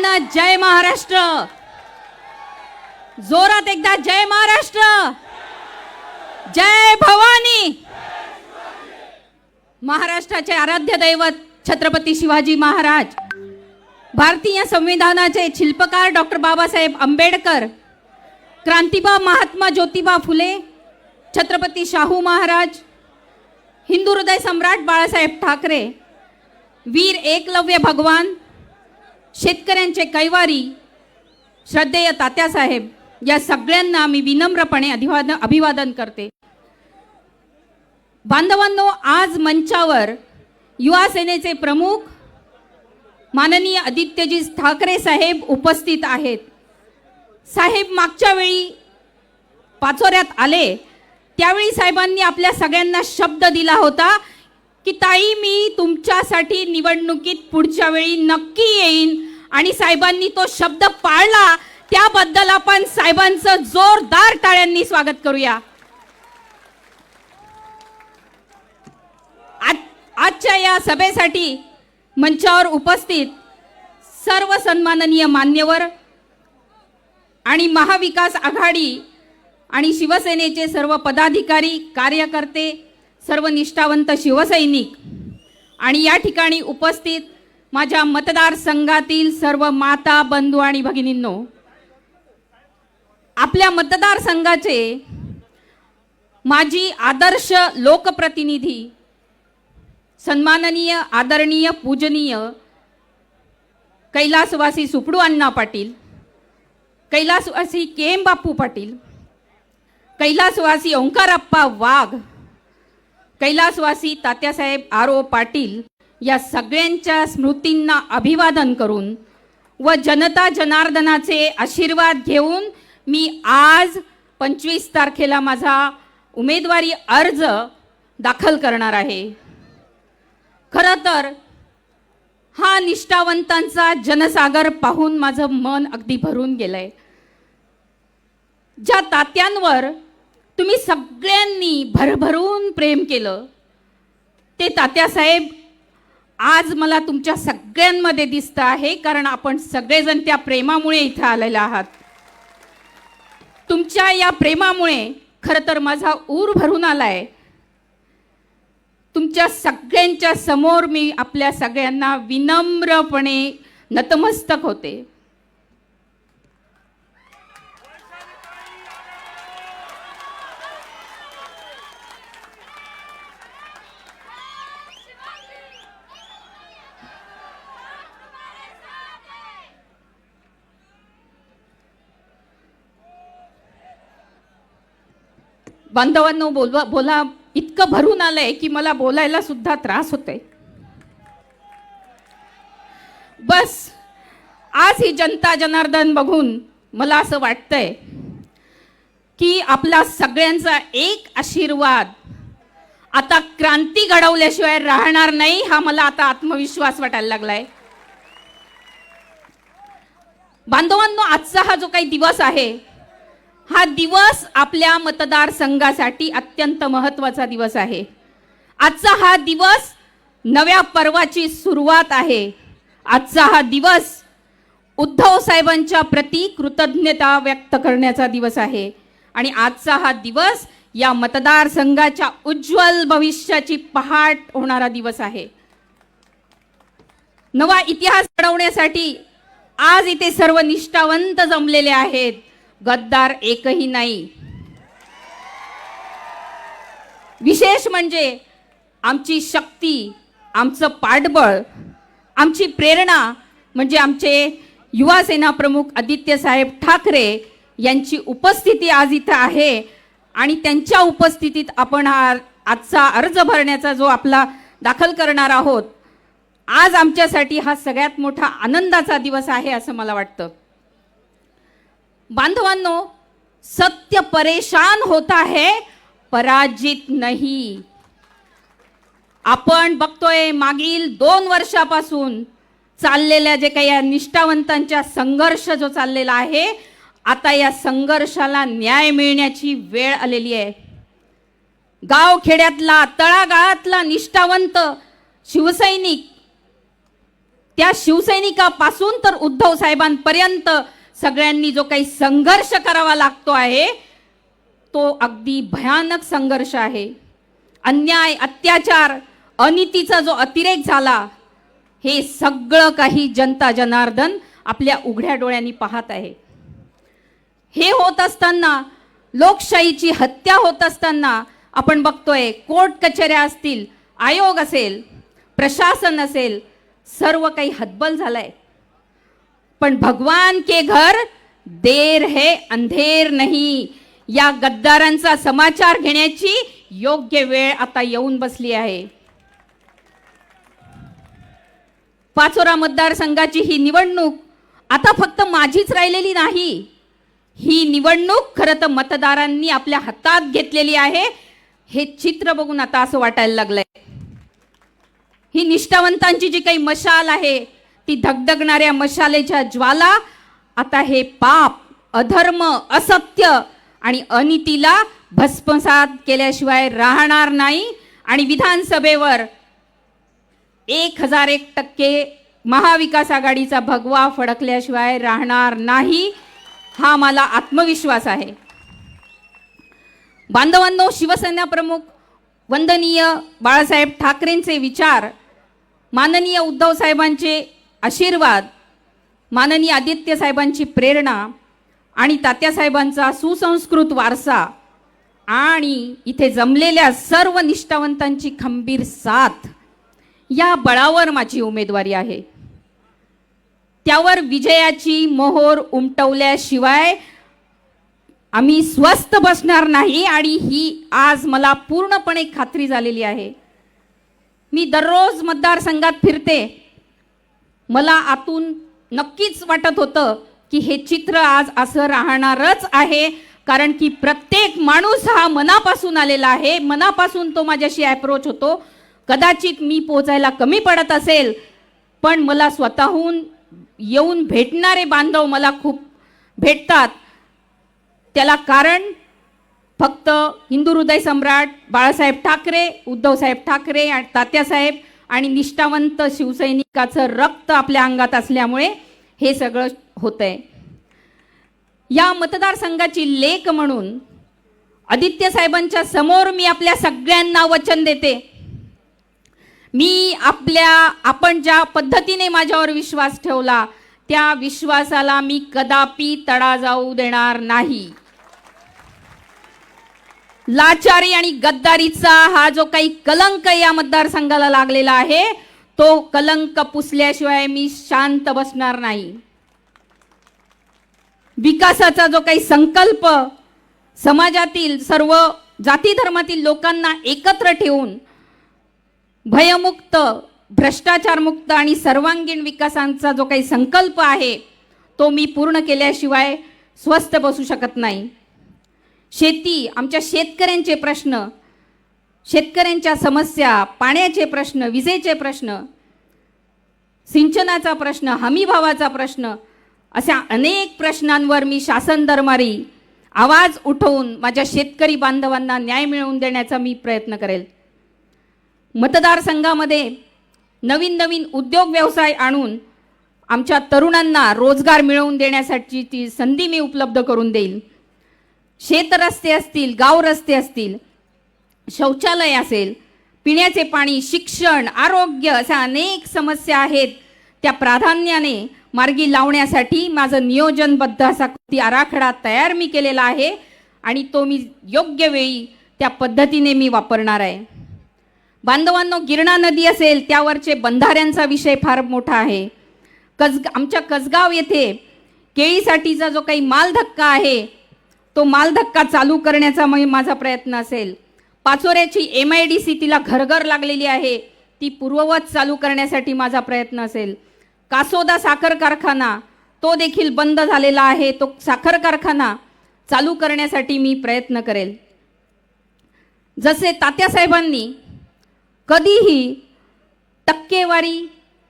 ना जय महाराष्ट्र. जोरात एकदा जय महाराष्ट्र. जय भवानी. महाराष्ट्राचे आराध्य दैवत छत्रपती शिवाजी महाराज, भारतीय संविधानाचे शिल्पकार डॉक्टर बाबासाहेब आंबेडकर, क्रांतिबा महात्मा ज्योतिबा फुले, छत्रपती शाहू महाराज, हिंदू हृदय सम्राट बाळासाहेब ठाकरे, वीर एकलव्य भगवान, शेतकऱ्यांचे कैवारी श्रद्धेय तात्यासाहेब, या सगळ्यांना मी विनम्रपणे अभिवादन करते. बांधवांनो, आज मंचावर युवा सेनेचे प्रमुख माननीय आदित्यजी ठाकरे साहेब उपस्थित आहेत. साहेब मागच्या वेळी पाचोऱ्यात आले त्यावेळी साहेबांनी आपल्या सगळ्यांना शब्द दिला होता की ताई, मी तुमच्यासाठी निवडणुकीत पुढच्या वेळी नक्की येईन, आणि साहेबांनी तो शब्द पाळला. त्याबद्दल आपण साहेबांचं जोरदार टाळ्यांनी स्वागत करूया. आजच्या या सभेसाठी मंचावर उपस्थित सर्व सन्माननीय मान्यवर आणि महाविकास आघाडी आणि शिवसेनेचे सर्व पदाधिकारी, कार्यकर्ते, सर्व निष्ठावंत शिवसैनिक आणि या ठिकाणी उपस्थित माझ्या मतदारसंघातील सर्व माता, बंधू आणि भगिनींनो, आपल्या मतदारसंघाचे माजी आदर्श लोकप्रतिनिधी, सन्माननीय, आदरणीय, पूजनीय कैलासवासी सुपडू अण्णा पाटील, कैलासवासी केम बापू पाटील, कैलासवासी ओंकारप्पा वाघ, कैलासवासी तात्यासाहेब आरो पाटील, या सगळ्यांच्या स्मृतींना अभिवादन करून व जनता जनार्दनाचे आशीर्वाद घेऊन मी आज 25 तारखेला माझा उमेदवारी अर्ज दाखल करणार आहे. खरं तर हा निष्ठावंतांचा जनसागर पाहून माझं मन अगदी भरून गेलंय. ज्या तात्यांवर तुम्ही सगळ्यांनी भरभरून प्रेम केलं, ते तात्यासाहेब आज मला तुमच्या सगळ्यांमध्ये दिसतं आहे, कारण आपण सगळेजण त्या प्रेमामुळे इथं आलेले आहात. तुमच्या या प्रेमामुळे खरं तर माझा ऊर भरून आलाय. तुमच्या सगळ्यांच्या समोर मी आपल्या सगळ्यांना विनम्रपणे नतमस्तक होते. बांधवांनो, बोला इतकं भरून आलंय की मला बोलायला सुद्धा त्रास होतोय. बस आज ही जनता जनार्दन बघून मला असं वाटतंय की आपला सगळ्यांचा एक आशीर्वाद आता क्रांती घडवल्याशिवाय राहणार नाही, हा मला आता आत्मविश्वास वाटायला लागलाय. बांधवांनो, आजचा हा जो काही दिवस आहे, हा दिवस आपल्या मतदारसंघासाठी अत्यंत महत्त्वाचा दिवस आहे. आजचा हा दिवस नव्या पर्वाची सुरुवात आहे. आजचा हा दिवस उद्धव साहेबांच्या प्रती कृतज्ञता व्यक्त करण्याचा दिवस आहे, आणि आजचा हा दिवस या मतदारसंघाच्या उज्ज्वल भविष्याची पहाट होणारा दिवस आहे. नवा इतिहास घडवण्यासाठी आज इथे सर्व निष्ठावंत जमलेले आहेत, गद्दार एकही नाही. विशेष म्हणजे आमची शक्ती, आमचं पाठबळ, आमची प्रेरणा म्हणजे आमचे युवा सेना प्रमुख आदित्य साहेब ठाकरे यांची उपस्थिती आज इथं आहे, आणि त्यांच्या उपस्थितीत आपण आजचा अर्ज भरण्याचा जो आपला दाखल करणार आहोत, आज आमच्यासाठी हा सगळ्यात मोठा आनंदाचा दिवस आहे असं मला वाटतं. बांधवांनो, सत्य परेशान होता है, पराजित नहीं. आपण बघतोय मागील 2 वर्षापासून चाललेल्या जे काही या निष्ठावंतांच्या संघर्ष जो चाललेला आहे, आता या संघर्षाला न्याय मिळण्याची वेळ आलेली आहे. गाव खेड्यातला, तळागाळातला निष्ठावंत शिवसैनिक त्या शिवसैनिकापासून तर उद्धव साहेबांपर्यंत सगळ्यांनी जो काही संघर्ष करावा लागतो आहे तो अगदी भयानक संघर्ष आहे. अन्याय, अत्याचार, अनितीचा जो अतिरेक झाला हे सगळं काही जनता जनार्दन आपल्या उघड्या डोळ्यांनी पाहत आहे. हे होत असताना, लोकशाहीची हत्या होत असताना आपण बघतोय कोर्ट कचेऱ्या असतील, आयोग असेल, प्रशासन असेल, सर्व काही हतबल झालंय. पण भगवान के घर देर है अंधेर नहीं, या गद्दारांचा समाचार घेण्याची योग्य वेळ आता येऊन बसली आहे. पाचोरा मतदारसंघाची ही निवडणूक आता फक्त माझीच राहिलेली नाही. ही निवडणूक खरं तर मतदारांनी आपल्या हातात घेतलेली आहे. हे चित्र बघून आता असं वाटायला लागलंय ही निष्ठावंतांची जी काही मशाल आहे ती धगधगणाऱ्या मशालेच्या ज्वाला आता हे पाप, अधर्म, असत्य आणि अनितीला भस्मसात केल्याशिवाय राहणार नाही. आणि विधानसभेवर 1001% महाविकास आघाडीचा भगवा फडकल्याशिवाय राहणार नाही, हा मला आत्मविश्वास आहे. बांधवांनो, शिवसेना प्रमुख वंदनीय बाळासाहेब ठाकरेंचे विचार, माननीय उद्धव साहेबांचे आशीर्वाद, माननीय आदित्य साहेबांची प्रेरणा आणि तात्यासाहेबांचा सुसंस्कृत वारसा आणि इथे जमलेल्या सर्व निष्ठावंतांची खंबीर साथ, या बळावर माझी उमेदवारी आहे. त्यावर विजयाची मोहोर उमटवल्याशिवाय आम्ही स्वस्थ बसणार नाही आणि ही आज मला पूर्णपणे खात्री झालेली आहे. मी दररोज मतदारसंघात फिरते. मला आतून नक्कीच वाटत होतं की हे चित्र आज असं राहणारच आहे, कारण की प्रत्येक माणूस हा मनापासून आलेला आहे. मनापासून तो माझ्याशी अप्रोच होतो. कदाचित मी पोचायला कमी पडत असेल, पण मला स्वतःहून येऊन भेटणारे बांधव मला खूप भेटतात. त्याला कारण फक्त हिंदू हृदय सम्राट बाळासाहेब ठाकरे, उद्धवसाहेब ठाकरे आणि तात्यासाहेब आणि निष्ठावंत शिवसैनिकाचं रक्त आपल्या अंगात असल्यामुळे हे सगळं होतंय. या मतदारसंघाची लेक म्हणून आदित्य साहेबांच्या समोर मी आपल्या सगळ्यांना वचन देते. मी आपण ज्या पद्धतीने माझ्यावर विश्वास ठेवला त्या विश्वासाला मी कदापि तडा जाऊ देणार नाही. लाचारी आणि गद्दारीचा हा जो काही कलंक या मतदारसंघाला लागलेला आहे तो कलंक पुसल्याशिवाय मी शांत बसणार नाही. विकासाचा जो काही संकल्प समाजातील सर्व जाती धर्मातील लोकांना एकत्र ठेवून भयमुक्त, भ्रष्टाचारमुक्त आणि सर्वांगीण विकासाचा जो काही संकल्प आहे तो मी पूर्ण केल्याशिवाय स्वस्थ बसू शकत नाही. शेती, आमच्या शेतकऱ्यांचे प्रश्न, शेतकऱ्यांच्या समस्या, पाण्याचे प्रश्न, विजेचे प्रश्न, सिंचनाचा प्रश्न, हमी भावाचा प्रश्न, अशा अनेक प्रश्नांवर मी शासन दरबारी आवाज उठवून माझ्या शेतकरी बांधवांना न्याय मिळवून देण्याचा मी प्रयत्न करेल. मतदारसंघामध्ये नवीन नवीन उद्योग व्यवसाय आणून आमच्या तरुणांना रोजगार मिळवून देण्यासाठी ती संधी मी उपलब्ध करून देईल. शेतरस्ते असतील, गाव रस्ते असतील, शौचालय असेल, पिण्याचे पाणी, शिक्षण, आरोग्य अशा अनेक समस्या आहेत त्या प्राधान्याने मार्गी लावण्यासाठी माझं नियोजनबद्ध असा कृती आराखडा तयार मी केलेला आहे आणि तो मी योग्य वेळी त्या पद्धतीने मी वापरणार आहे. बांधवांनो, गिरणा नदी असेल त्यावरचे बंधाऱ्यांचा विषय फार मोठा आहे. आमच्या कसगाव येथे केळीसाठीचा जो काही मालधक्का आहे तो मालधक्का चालू करण्याचा माझा प्रयत्न असेल. पाचोऱ्याची MIDC तिला घरघर लागलेली आहे, ती पूर्ववत चालू करण्यासाठी माझा प्रयत्न असेल. कासोदा साखर कारखाना तो देखील बंद झालेला आहे, तो साखर कारखाना चालू करण्यासाठी मी प्रयत्न करेल. जसे तात्यासाहेबांनी कधीही टक्केवारी,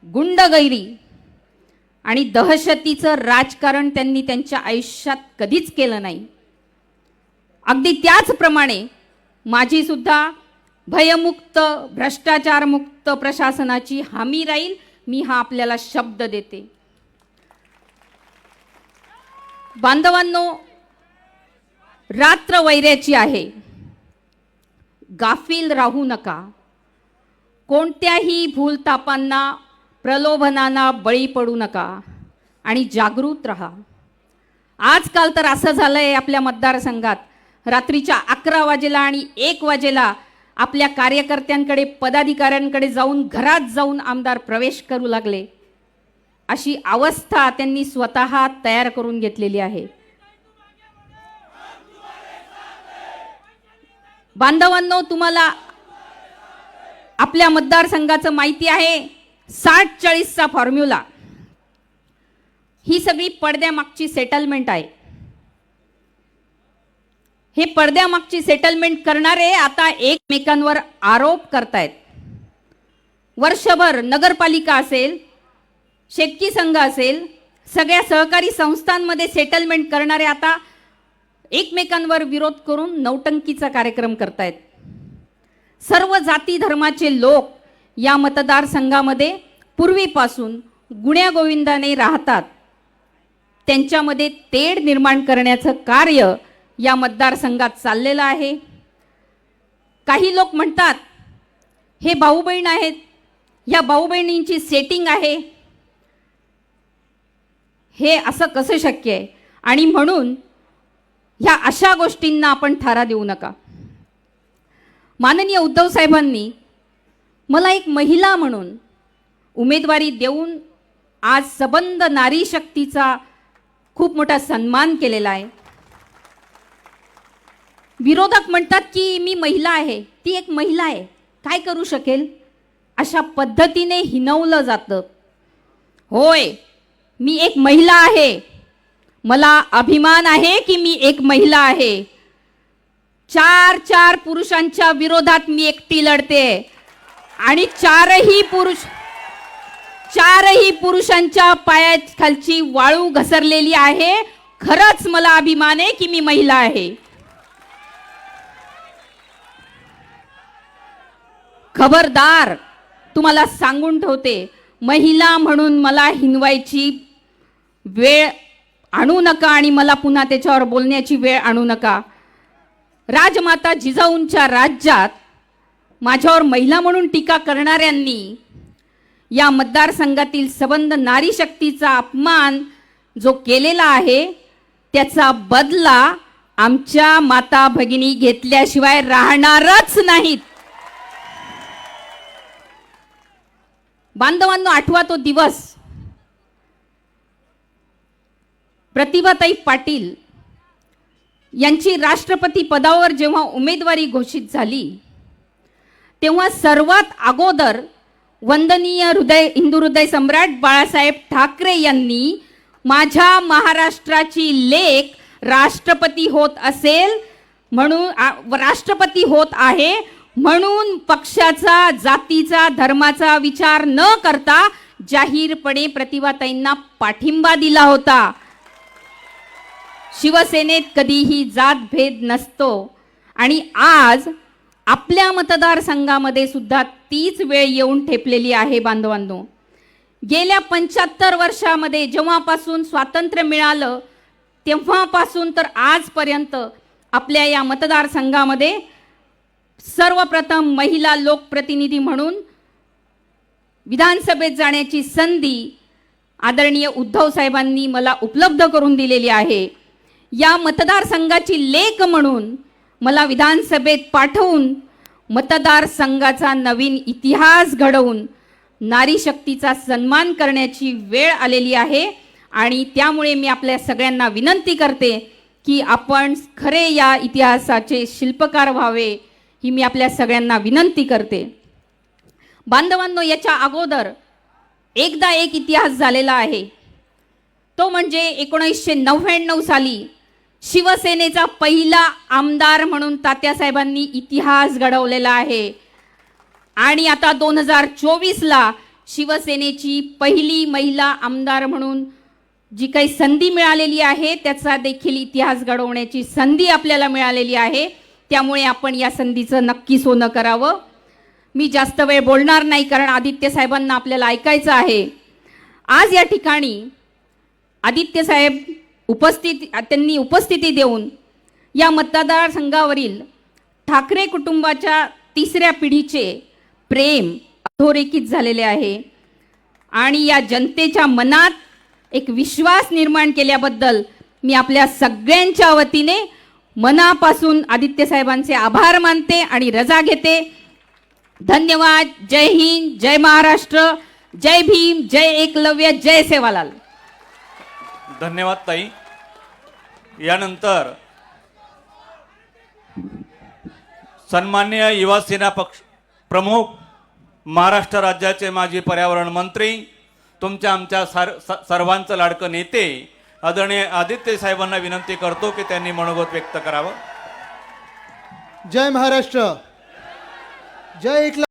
गुंडगैरी आणि दहशतीचं राजकारण त्यांनी त्यांच्या आयुष्यात कधीच केलं नाही, अगदी त्याचप्रमाणे माझी सुद्धा भयमुक्त, भ्रष्टाचारमुक्त प्रशासनाची हमी राहील, मी हा आपल्याला शब्द देते. बांधवांनो, रात्र वैऱ्याची आहे. गाफील राहू नका. कोणत्याही भूलतापांना, प्रलोभनांना बळी पडू नका आणि जागृत राहा. आजकाल तर असं झालंय आपल्या मतदारसंघात रात्रीच्या 11 वाजेला आणि 1 वाजेला आपल्या कार्यकर्त्यांकडे, पदाधिकाऱ्यांकडे जाऊन घरात जाऊन आमदार प्रवेश करू लागले. अशी अवस्था त्यांनी स्वतः तयार करून घेतलेली आहे. बांधवांनो, तुम्हाला आपल्या मतदारसंघाचं माहिती आहे 60-40चा फॉर्म्युला. ही सगळी पडद्यामागची सेटलमेंट आहे. हे पडद्यामागची सेटलमेंट करणारे आता एकमेकांवर आरोप करतायत. वर्षभर नगरपालिका असेल, शेतकी संघ असेल, सगळ्या सहकारी संस्थांमध्ये सेटलमेंट करणारे आता एकमेकांवर विरोध करून नौटंकीचा कार्यक्रम करतायत. सर्व जाती धर्माचे लोक या मतदारसंघामध्ये पूर्वीपासून गुण्यागोविंदाने राहतात. त्यांच्यामध्ये तेढ निर्माण करण्याचं कार्य या मतदारसंघात चाललेलं आहे. काही लोक म्हणतात हे भाऊ बहीण आहेत, या भाऊ बहिणींची सेटिंग आहे. हे असं कसं शक्य आहे? आणि म्हणून ह्या अशा गोष्टींना आपण थारा देऊ नका. माननीय उद्धव साहेबांनी मला एक महिला म्हणून उमेदवारी देऊन आज सबंध नारी शक्तीचा खूप मोठा सन्मान केलेला आहे. विरोधक म्हणतात की मी महिला आहे, ती एक महिला आहे, काय करू शकेल, अशा पद्धतीने हिणवलं जातं. होय, मी एक महिला आहे, मला अभिमान आहे की मी एक महिला आहे. 4 पुरुषांच्या विरोधात मी एकटी लढते आणि चारही पुरुषांच्या पायाखालची वाळू घसरलेली आहे. खरंच मला अभिमान आहे की मी महिला आहे. खबरदार, तुम्हाला सांगून ठेवते, महिला म्हणून मला हिनवायची वेळ आणू नका आणि मला पुन्हा त्याच्यावर बोलण्याची वेळ आणू नका. राजमाता जिजाऊंच्या राज्यात माझ्यावर महिला म्हणून टीका करणाऱ्यांनी या मतदारसंघातील सबंध नारी शक्तीचा अपमान जो केलेला आहे त्याचा बदला आमच्या माता भगिनी घेतल्याशिवाय राहणारच नाहीत. बांधवांनो, आठवा तो दिवस प्रतिभाताई पाटील यांची राष्ट्रपती पदावर जेव्हा उमेदवारी घोषित झाली तेव्हा सर्वात अगोदर वंदनीय हिंदू हृदय सम्राट बाळासाहेब ठाकरे यांनी माझ्या महाराष्ट्राची लेक राष्ट्रपती होत असेल म्हणून, राष्ट्रपती होत आहे म्हणून पक्षाचा, जातीचा, धर्माचा विचार न करता जाहीरपणे प्रतिभाताईंना पाठिंबा दिला होता. शिवसेनेत कधीही जातभेद नसतो आणि आज आपल्या मतदारसंघामध्ये सुद्धा तीच वेळ येऊन ठेपलेली आहे. बांधवांनो, गेल्या 75 वर्षामध्ये जेव्हापासून स्वातंत्र्य मिळालं तेव्हापासून तर आजपर्यंत आपल्या या मतदारसंघामध्ये सर्वप्रथम महिला लोकप्रतिनिधी म्हणून विधानसभेत जाण्याची संधी आदरणीय उद्धव साहेबांनी मला उपलब्ध करून दिलेली आहे. या मतदारसंघाची लेक म्हणून मला विधानसभेत पाठवून मतदारसंघाचा नवीन इतिहास घडवून नारी शक्तीचा सन्मान करण्याची वेळ आलेली आहे. आणि त्यामुळे मी आपल्या सगळ्यांना विनंती करते की आपण खरे या इतिहासाचे शिल्पकार व्हावे, ही मी आपल्या सगळ्यांना विनंती करते. बांधवांनो, याच्या अगोदर एकदा एक इतिहास झालेला आहे. तो म्हणजे 1999 साली शिवसेनेचा पहिला आमदार म्हणून तात्यासाहेबांनी इतिहास घडवलेला आहे. आणि आता 2024ला शिवसेनेची पहिली महिला आमदार म्हणून जी काही संधी मिळालेली आहे त्याचा देखील इतिहास घडवण्याची संधी आपल्याला मिळालेली आहे. त्यामुळे आपण या संधीचं नक्की सोनं करावं. मी जास्त वेळ बोलणार नाही, कारण आदित्य साहेबांना आपल्याला ऐकायचं आहे. आज या ठिकाणी आदित्य साहेब त्यांनी उपस्थिती देऊन या मतदारसंघावरील ठाकरे कुटुंबाच्या तिसऱ्या पिढीचे प्रेम अधोरेखित झालेले आहे आणि या जनतेच्या मनात एक विश्वास निर्माण केल्याबद्दल मी आपल्या सगळ्यांच्या वतीने मनापासून आदित्य साहेबांचे आभार मानते आणि रजा घेते. धन्यवाद. जय हिंद, जय महाराष्ट्र, जय भीम, जय एकलव्य, जय सेवालाल. धन्यवाद ताई. यानंतर सन्माननीय युवा सेना पक्ष प्रमुख, महाराष्ट्र राज्याचे माजी पर्यावरण मंत्री, तुमच्या आमच्या सर्वांचं लाडकं नेते आदरणीय आदित्य साहेबांना विनंती करतो की त्यांनी मनोगत व्यक्त करावं. जय महाराष्ट्र, जय एकलव्य.